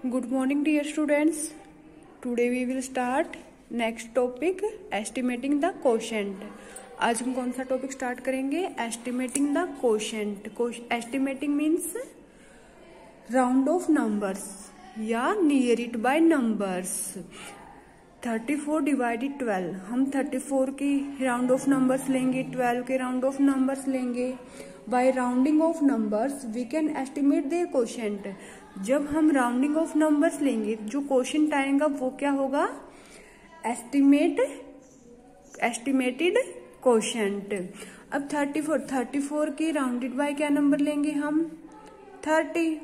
Good morning dear students. Today we will start next topic estimating the quotient. आज हम कौन सा topic start करेंगे? Estimating the quotient. Estimating means round off numbers या near it by numbers. 34 divided 12. हम 34 की round off numbers लेंगे, 12 के राउंड ऑफ नंबर्स लेंगे. By rounding off numbers we can estimate their quotient. जब हम राउंडिंग ऑफ नंबर्स लेंगे जो कोशेंट आएगा वो क्या होगा? Estimated quotient. अब 34 की राउंडेड बाय क्या नंबर लेंगे हम? 30.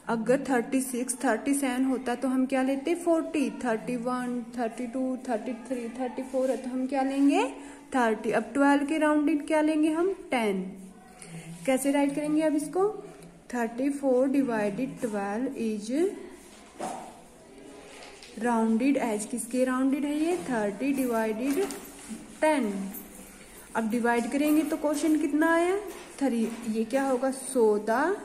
अगर 36, 37 होता तो हम क्या लेते? 40. 31, 32, 33, 34 है तो हम क्या लेंगे? 30. अब 12 के राउंडेड क्या लेंगे हम? 10. कैसे राइट करेंगे अब इसको? 34 डिवाइडेड 12 इज राउंडेड एज. किसके राउंडेड है ये? 30 डिवाइडेड 10. अब डिवाइड करेंगे तो क्वेश्चन कितना आया? 3. ये क्या होगा? So the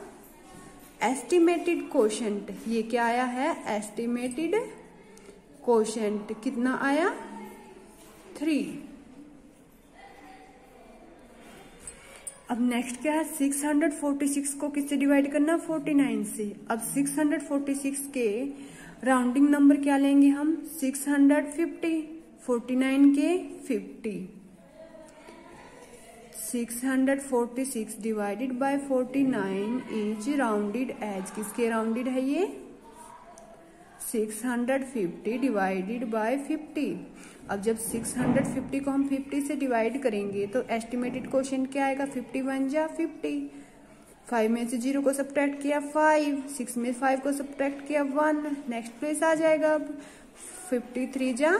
estimated quotient. ये क्या आया है? Estimated quotient. कितना आया? 3. अब नेक्स्ट क्या है? 646 को किससे डिवाइड करना? 49 से. अब 646 के राउंडिंग नंबर क्या लेंगे हम? 650. 49 के 50. 646 divided by 49 is rounded as. किसके राउंडेड है ये? 650 डिवाइडेड बाय 50. अब जब 650 को हम 50 से डिवाइड करेंगे तो एस्टिमेटेड क्वोशिएंट क्या आएगा? 51 जा 50. 5 में से 0 को सब्ट्रैक्ट किया 5. 6 में 5 को सब्ट्रैक्ट किया 1. नेक्स्ट प्लेस आ जाएगा. अब 53 जा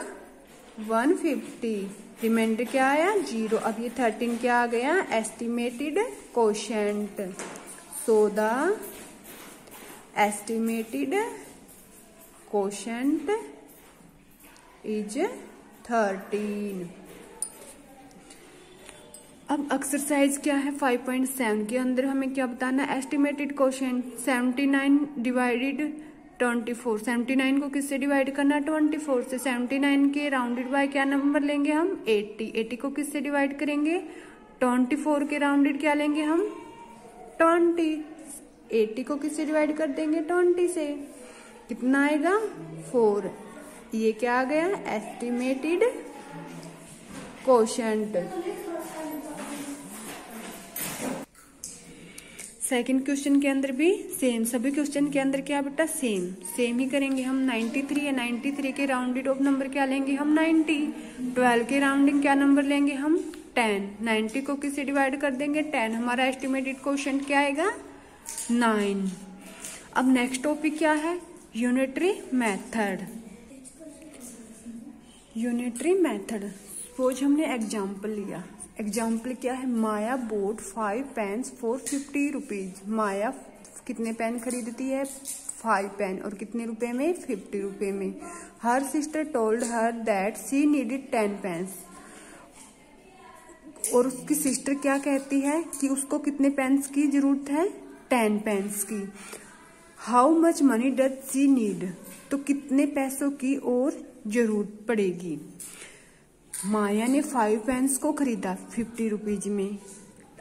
150. रिमाइंडर क्या आया? 0. अब ये 13 क्या आ गया? Estimated quotient. So the estimated quotient is 13. अब एक्सरसाइज क्या है? 5.7 के अंदर हमें क्या बताना? Estimated quotient. 79 डिवाइडेड 24. 79 को किससे डिवाइड करना? 24 से. 79 के राउंडेड बाय क्या नंबर लेंगे हम? 80. 80 को किससे डिवाइड करेंगे? 24 के राउंडेड क्या लेंगे हम? 20. 80 को किससे डिवाइड कर देंगे? 20 से. कितना आएगा? 4. ये क्या आ गया? Estimated quotient. सेकंड क्वेश्चन के अंदर भी सेम. सभी क्वेश्चन के अंदर क्या बेटा? सेम ही करेंगे हम. 93 है. 93 के राउंडेड ऑफ नंबर क्या लेंगे हम? 90. 12 के राउंडिंग क्या नंबर लेंगे हम? 10. 90 को किससे डिवाइड कर देंगे? 10. हमारा एस्टिमेटेड क्वोशिएंट क्या आएगा? 9. अब नेक्स्ट टॉपिक क्या है? Unitary method. Unitary method. Suppose हमने एग्जाम्पल लिया. एग्जाम्पल क्या है? माया बोट 5 पेन्स फॉर 50 रुपीज. माया कितने पेन खरीदती है? 5 पेन. और कितने रुपए में? 50 रुपए में. Her sister told her that she needed 10 pens. और उसकी सिस्टर क्या कहती है कि उसको कितने पेन्स की जरूरत है? 10 पेन्स की. How much money does she need. तो कितने पैसों की और जरूरत पड़ेगी? माया ने 5 पेन्स को खरीदा 50 रुपीज में.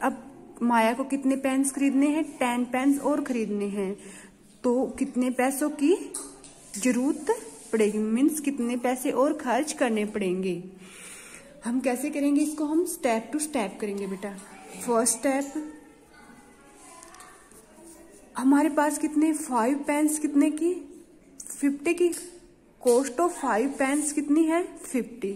अब माया को कितने पेन्स खरीदने हैं? 10 पेन्स और खरीदने हैं. तो कितने पैसों की जरूरत पड़ेगी? मीन्स कितने पैसे और खर्च करने पड़ेंगे. हम कैसे करेंगे इसको? हम स्टेप टू स्टेप करेंगे बेटा. फर्स्ट स्टेप, हमारे पास कितने? 5 पेन्स कितने की? 50 की. कॉस्ट ऑफ 5 पेन्स कितनी है? 50.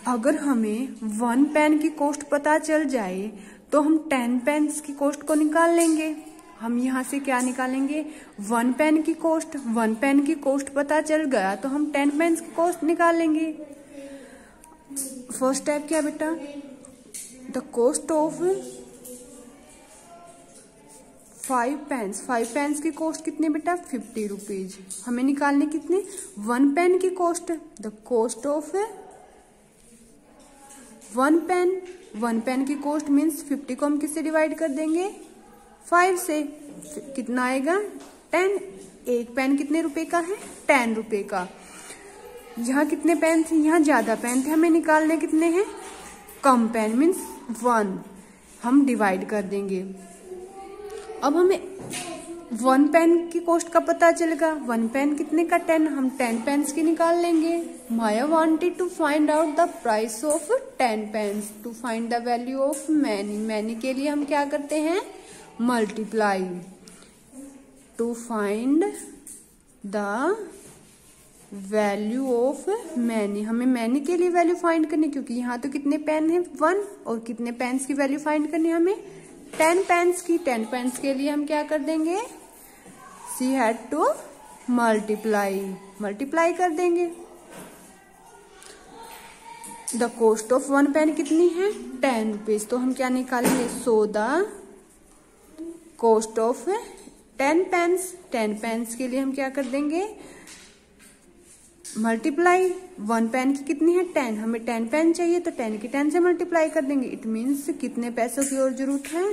अगर हमें 1 पेन की कॉस्ट पता चल जाए तो हम 10 पेन्स की कॉस्ट को निकाल लेंगे. हम यहाँ से क्या निकालेंगे? 1 पेन की कॉस्ट. 1 पेन की कॉस्ट पता चल गया तो हम 10 पेन्स की कॉस्ट निकाल लेंगे. फर्स्ट स्टेप क्या बेटा? The cost of 5 pens. 5 pens की कॉस्ट कितनी बेटा? 50 रुपीज. हमें निकालने कितने? 1 पेन की cost. The cost of 1 pen. 1 pen की कॉस्ट मीन्स 50 को हम किससे डिवाइड कर देंगे? 5 से. कितना आएगा? 10. एक पेन कितने रुपए का है? 10 रुपए का। यहाँ कितने पेन थे? यहाँ ज्यादा पेन थे, हमें निकालने कितने हैं? कम पेन मीन्स 1। हम डिवाइड कर देंगे। अब हमें 1 पेन की कॉस्ट का पता चलेगा। 1 पेन कितने का? 10। हम 10 पेन्स की निकाल लेंगे। Maya wanted to find out the price of 10 pens to find the value of many. Many के लिए हम क्या करते हैं? Multiply. To find the value of many, हमें मैनी के लिए वैल्यू फाइंड करनी, क्योंकि यहाँ तो कितने पेन है? 1। और कितने पेन्स की वैल्यू फाइंड करनी है हमें? 10 पेन्स की। 10 पेन्स के लिए हम क्या कर देंगे? शी हैड टू मल्टीप्लाई कर देंगे। द कॉस्ट ऑफ 1 पेन कितनी है? 10 रुपीज। तो हम क्या निकालेंगे? So the cost of 10 pens. 10 pens के लिए हम क्या कर देंगे? मल्टीप्लाई। 1 पेन की कितनी है? 10। हमें 10 पेन चाहिए तो 10 की 10 से मल्टीप्लाई कर देंगे। इट मीन्स कितने पैसों की और जरूरत है?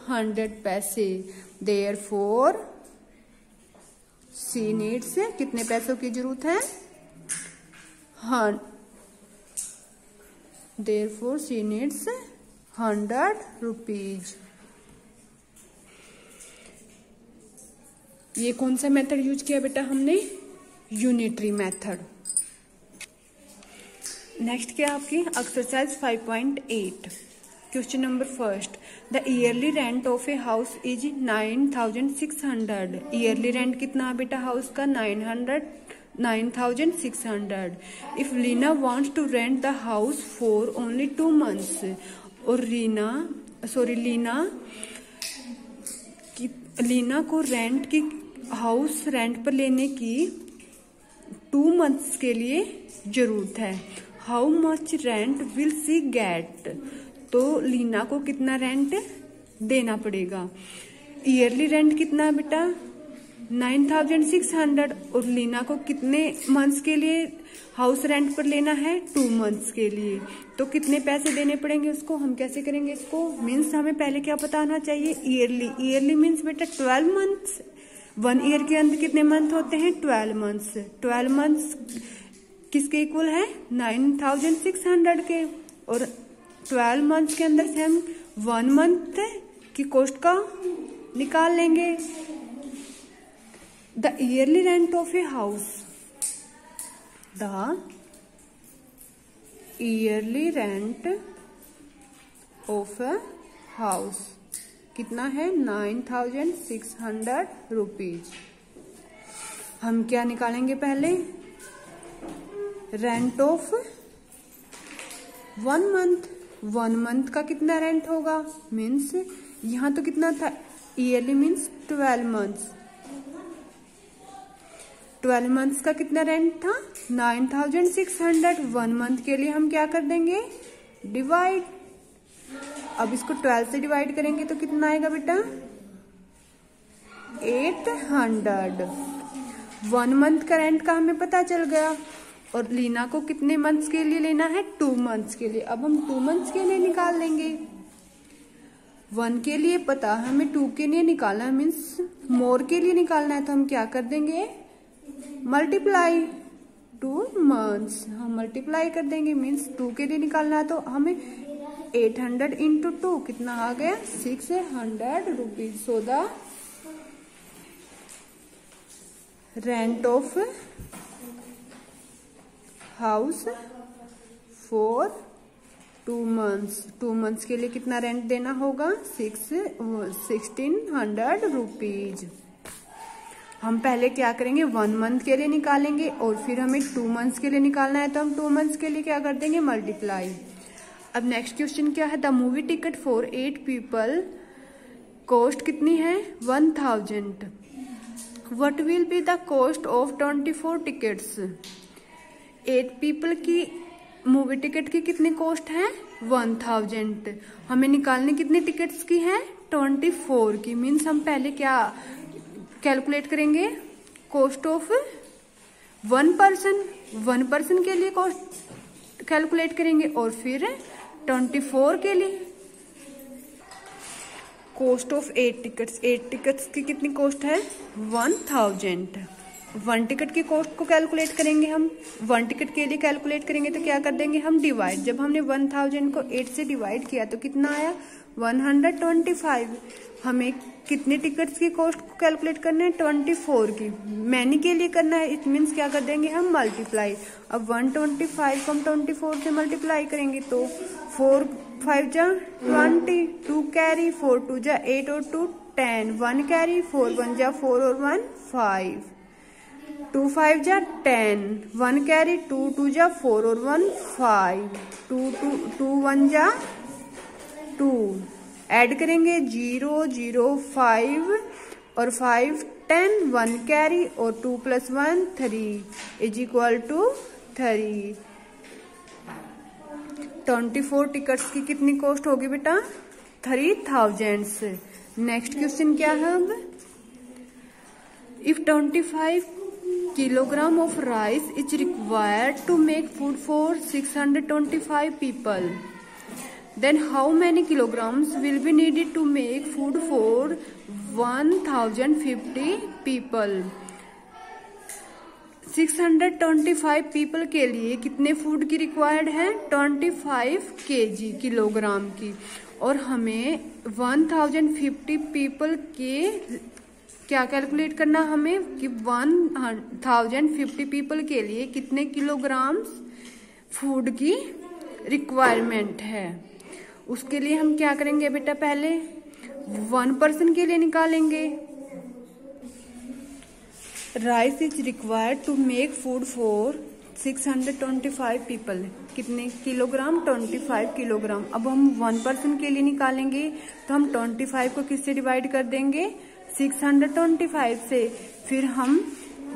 100 पैसे। देयरफॉर शी नीड्स, कितने पैसों की जरूरत है? Therefore she needs 100 rupees. ये कौन सा मेथड यूज किया बेटा हमने? Unitary method. नेक्स्ट क्या आपकी? Exercise 5.8। Question number first, the yearly rent of a house is 9600। Yearly rent कितना बेटा हाउस का? 9600। If Leena wants to rent the house for only 2 months, और लीना को रेंट की हाउस रेंट पर लेने की 2 months के लिए जरूरत है। How much rent will she get? तो लीना को कितना रेंट देना पड़ेगा? ईयरली रेंट कितना है बेटा? 9600। और लीना को कितने मंथ्स के लिए हाउस रेंट पर लेना है? 2 months के लिए। तो कितने पैसे देने पड़ेंगे उसको? हम कैसे करेंगे इसको? मीन्स हमें पहले क्या पता होना चाहिए? ईयरली। ईयरली मीन्स बेटा 12 months। 1 ईयर के अंदर कितने मंथ होते हैं? 12 months। 12 months किसके इक्वल है? 9600 के। और 12 months के अंदर से हम 1 month की कॉस्ट का निकाल लेंगे। The yearly rent of a house, the yearly rent of a house कितना है? 9600 रुपीज। हम क्या निकालेंगे पहले? Rent of 1 month। 1 month का कितना रेंट होगा? मीन्स यहाँ तो कितना था? Yearly means 12 months। 12 months का कितना रेंट था? 9600। 1 month के लिए हम क्या कर देंगे? डिवाइड। अब इसको 12 से डिवाइड करेंगे तो कितना आएगा बेटा? 800। 1 month का रेंट का हमें पता चल गया। और लीना को कितने मंथ्स के लिए लेना है? 2 months के लिए। अब हम 2 months के लिए निकाल लेंगे। 1 के लिए पता, हमें 2 के लिए निकालना है, मीन्स मोर के लिए निकालना है। तो हम क्या कर देंगे? Multiply 2 months। हम मल्टीप्लाई कर देंगे, मीन्स 2 के लिए निकालना है। तो हमें 800 इंटू 2 कितना आ गया? 600 rupees. So the rent of house for 2 months। 2 months के लिए कितना रेंट देना होगा? 1600 रुपीज। हम पहले क्या करेंगे? 1 month के लिए निकालेंगे और फिर हमें 2 months के लिए निकालना है। तो हम 2 months के लिए क्या कर देंगे? मल्टीप्लाई। अब नेक्स्ट क्वेश्चन क्या है? The movie ticket for 8 people cost कितनी है? 1000। What will be the cost of 24 tickets? 8 people की मूवी टिकट की कितनी कॉस्ट है? 1000। हमें निकालने कितनी टिकट्स की है? 24 की। मीन्स हम पहले क्या कैलकुलेट करेंगे? Cost of 1 person। 1 person के लिए कॉस्ट कैलकुलेट करेंगे और फिर 24 के लिए। Cost of 8 tickets. 8 टिकट्स की कितनी कॉस्ट है? 1000। 1 टिकट की कॉस्ट को कैलकुलेट करेंगे हम। 1 टिकट के लिए कैलकुलेट करेंगे तो क्या कर देंगे हम? डिवाइड। जब हमने 1000 को 8 से डिवाइड किया तो कितना आया? 125। हमें कितने टिकट्स की कॉस्ट को कैलकुलेट करना है? 24 की। मैनी के लिए करना है, इट मीन्स क्या कर देंगे हम? मल्टीप्लाई। अब 125 को हम 24 से मल्टीप्लाई करेंगे तो 4 5 जा 20, 2 कैरी, 4 2 जा 8 और 2 10, 1 कैरी, 4 1 जा 4 और 1 5, 2 5 जा 10, 1 कैरी, 2 2 जा 4 और 1 5, 2 1 जा 2। ऐड करेंगे 0 0 5 और 5 10, 1 कैरी और 2 + 1 3 इज इक्वल टू 3। 24 टिकट्स की कितनी कॉस्ट होगी बेटा? 3000। नेक्स्ट क्वेश्चन क्या है अब? If 25 kilogram of rice is required to make food for 625 people, then how many kilograms will be needed to make food for 1050 people? 625 people के लिए कितने फूड की रिक्वायर्ड है? 25 kg किलोग्राम की। और हमें 1050 पीपल के क्या कैलकुलेट करना हमें कि 1050 पीपल के लिए कितने किलोग्राम फूड की रिक्वायरमेंट है। उसके लिए हम क्या करेंगे बेटा? पहले 1 पर्सन के लिए निकालेंगे। Rice is required to make food for 625 people. कितने किलोग्राम? 25 किलोग्राम। अब हम 1 पर्सन के लिए निकालेंगे तो हम 25 को किससे डिवाइड कर देंगे? 625 से। फिर हम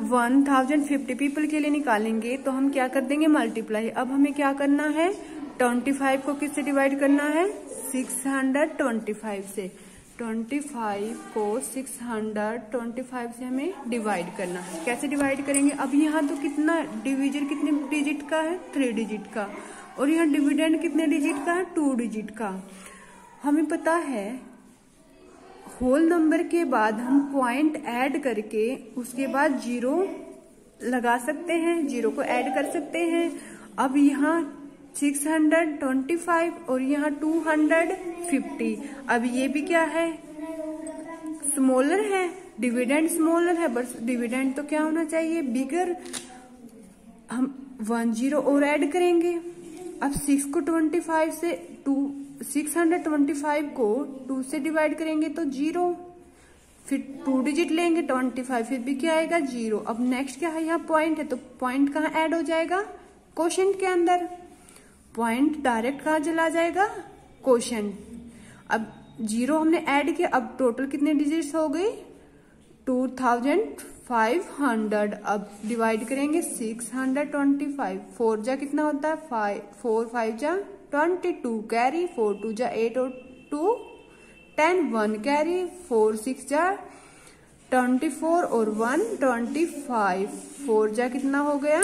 1050 पीपल के लिए निकालेंगे तो हम क्या कर देंगे? मल्टीप्लाई। अब हमें क्या करना है? 25 को किससे डिवाइड करना है? 625 से। 25 को 625 से हमें डिवाइड करना है। कैसे डिवाइड करेंगे? अब यहाँ तो कितना डिवीजन कितने डिजिट का है? 3 डिजिट का। और यहाँ डिविडेंड कितने डिजिट का है? 2 डिजिट का। हमें पता है होल नंबर के बाद हम पॉइंट ऐड करके उसके बाद 0 लगा सकते हैं, 0 को ऐड कर सकते हैं। अब यहाँ 625 और यहाँ 250। अब ये भी क्या है? स्मॉलर है, डिविडेंड स्मॉलर है, बस डिविडेंड तो क्या होना चाहिए? बिगर। हम 1 0 और ऐड करेंगे। अब 6 को 25 से 625 को 2 से डिवाइड करेंगे तो 0, फिर 2 डिजिट लेंगे 25, फिर भी क्या आएगा? 0। अब नेक्स्ट क्या है? यहाँ पॉइंट है तो पॉइंट कहाँ ऐड हो जाएगा? क्वोशेंट के अंदर। पॉइंट डायरेक्ट कहाँ चला जाएगा? क्वोशेंट। अब 0 हमने ऐड किया। अब टोटल कितने डिजिट्स हो गई? 2500। अब डिवाइड करेंगे 625। 4 जा कितना होता है? 5, 4 5 जा 22 कैरी, 4 2 जा 8 और 2 10, 1 कैरी, 4 6 जा 24 और 1 25। 4 जा कितना हो गया?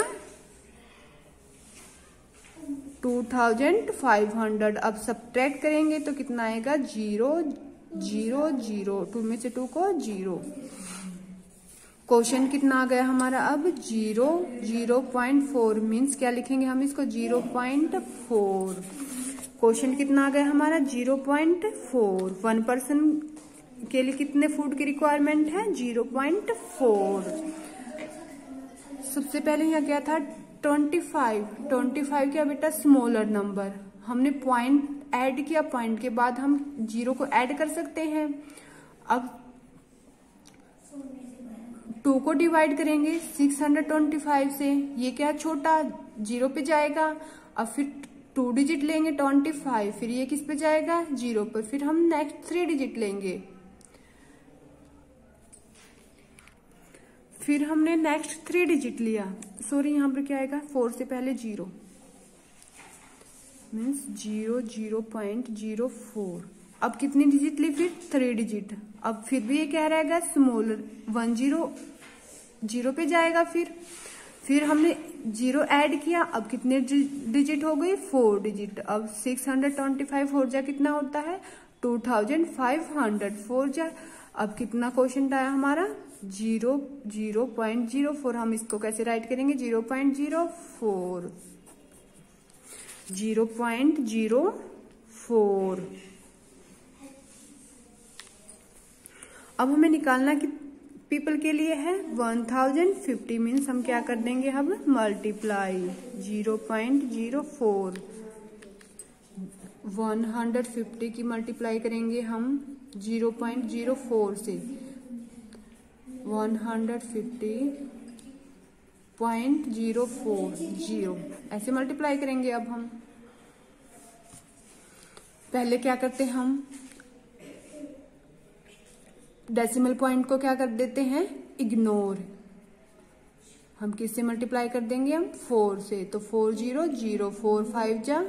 2500। अब सब्ट्रैक्ट करेंगे तो कितना आएगा? 0 0 0। 2 में से 2 को 0। क्वेश्चन कितना आ गया हमारा? अब 0.4 मीन्स क्या लिखेंगे हम इसको? 0.4। क्वेश्चन कितना आ गया हमारा? 0.4। 1 पर्सन के लिए कितने फूड की रिक्वायरमेंट है? 0.4। सबसे पहले यहाँ क्या था? 25 क्या बेटा? Smaller number. हमने पॉइंट ऐड किया, पॉइंट के बाद हम 0 को ऐड कर सकते हैं। अब 2 को डिवाइड करेंगे 625 से। ये क्या? छोटा 0 पे जाएगा। अब फिर 2 डिजिट लेंगे 25, फिर ये किस पे जाएगा? 0 पर। फिर हम नेक्स्ट 3 डिजिट लेंगे। फिर हमने नेक्स्ट 3 डिजिट लिया। सॉरी, यहाँ पर क्या आएगा? 4 से पहले 0 मीन्स 0.04। अब कितनी डिजिट ली? फिर 3 डिजिट। अब फिर भी ये क्या रहेगा? स्मॉलर। 1 0 पे जाएगा। फिर हमने 0 ऐड किया। अब कितने डिजिट हो गई? 4 डिजिट। अब 625 4 जा कितना होता है? 2500 4 जा। अब कितना क्वेश्चन आया हमारा 0.04। हम इसको कैसे राइट करेंगे 0.04 0.04। अब हमें निकालना कि पीपल के लिए है 1050 मीन्स हम क्या कर देंगे अब मल्टीप्लाई 0.04 150 की मल्टीप्लाई करेंगे हम 0.04 से 150.040 ऐसे मल्टीप्लाई करेंगे। अब हम पहले क्या करते हैं हम डेसिमल पॉइंट को क्या कर देते हैं इग्नोर। हम किससे मल्टीप्लाई कर देंगे हम 4 से, तो 40 4 5 जा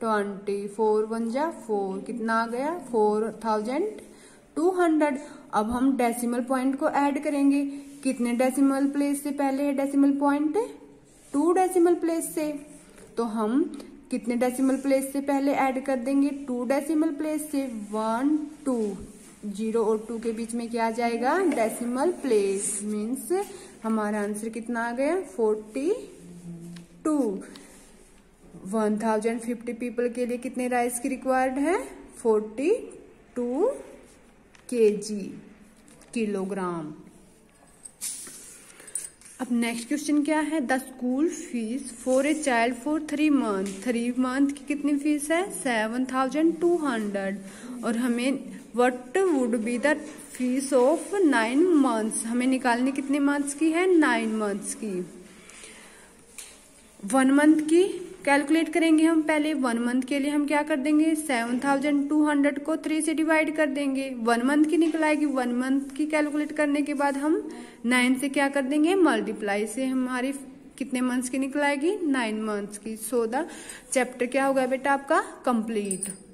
20 4 1 जा 4 कितना आ गया 4200। अब हम डेसिमल पॉइंट को ऐड करेंगे। कितने डेसिमल प्लेस से पहले है डेसिमल पॉइंट 2 डेसिमल प्लेस से, तो हम कितने डेसिमल प्लेस से पहले ऐड कर देंगे 2 डेसिमल प्लेस से 1 2 0 और 2 के बीच में क्या आ जाएगा डेसिमल प्लेस मीन्स हमारा आंसर कितना आ गया 42। 1050 पीपल के लिए कितने राइस की रिक्वायर्ड है 42 किलोग्राम। अब नेक्स्ट क्वेश्चन क्या है the school fees for a child for 3 month की कितनी फीस है 7200 और हमें what would be the fees of 9 months. हमें निकालनी कितने मंथ्स की है 9 मंथ्स की। 1 मंथ की कैलकुलेट करेंगे हम। पहले 1 मंथ के लिए हम क्या कर देंगे 7200 को 3 से डिवाइड कर देंगे 1 मंथ की निकल आएगी। 1 मंथ की कैलकुलेट करने के बाद हम 9 से क्या कर देंगे मल्टीप्लाई से हमारी कितने मंथ्स की निकल आएगी 9 मंथ्स की। सो द चैप्टर क्या होगा बेटा आपका कंप्लीट।